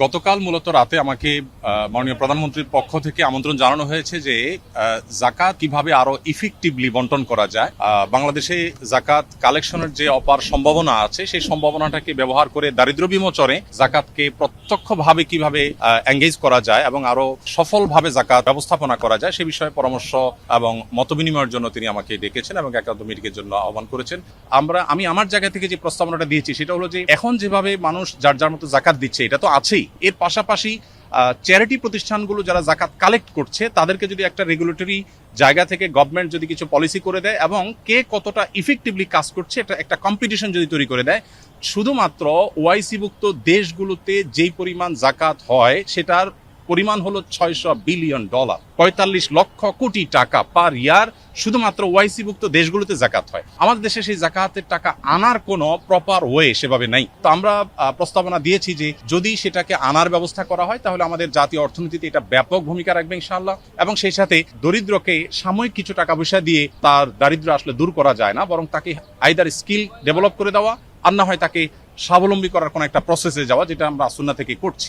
গতকাল মূলত রাতে আমাকে মাননীয় প্রধানমন্ত্রীর পক্ষ থেকে আমন্ত্রণ জানানো হয়েছে যে জাকাত কিভাবে আরো ইফেক্টিভলি বন্টন করা যায়। বাংলাদেশে জাকাত কালেকশনের যে অপার সম্ভাবনা আছে সেই সম্ভাবনাটাকে ব্যবহার করে দারিদ্র বিমোচনে জাকাতকে প্রত্যক্ষভাবে কিভাবে এঙ্গেজ করা যায় এবং আরো সফলভাবে জাকাত ব্যবস্থাপনা করা যায় সে বিষয়ে পরামর্শ এবং মতবিনিময়ের জন্য তিনি আমাকে ডেকেছেন এবং একান্ত মিটিংয়ের জন্য আহ্বান করেছেন। আমি আমার জায়গা থেকে যে প্রস্তাবনাটা দিয়েছি সেটা হলো যে এখন যেভাবে মানুষ যার যার মতো জাকাত দিচ্ছে এটা তো আছেই, এর পাশাপাশি চ্যারিটি প্রতিষ্ঠানগুলো যারা জাকাত কালেক্ট করছে তাদেরকে যদি একটা রেগুলেটরি জায়গা থেকে গভর্নমেন্ট যদি কিছু পলিসি করে দেয় এবং কে কতটা ইফেক্টিভলি কাজ করছে এটা একটা কম্পিটিশন যদি তৈরি করে দেয়, শুধুমাত্র ওআইসিভুক্ত দেশগুলোতে যেই পরিমাণ জাকাত হয় সেটার পরিমাণ হলো $600 বিলিয়ন, ৪৫ লক্ষ কোটি টাকা পার ইয়ার শুধুমাত্র ওআইসিভুক্ত দেশগুলোতে জাকাত হয়। আমাদের দেশে সেই জাকাতের টাকা আনার কোনো প্রপার ওয়ে সেভাবে নাই। তো আমরা প্রস্তাবনা দিয়েছি যে যদি সেটাকে আনার ব্যবস্থা করা হয় তাহলে আমাদের জাতীয় অর্থনীতিতে এটা ব্যাপক ভূমিকা রাখবে ইনশাআল্লাহ, এবং সেই সাথে দরিদ্রকে সাময়িক কিছু টাকা পয়সা দিয়ে তার দারিদ্র আসলে দূর করা যায় না, বরং তাকে আইদার স্কিল ডেভেলপ করে দেওয়া আর না হয় তাকে স্বাবলম্বী করার কোনো একটা প্রসেসে যাওয়া, যেটা আমরা সুন্নাহ থেকে করছি।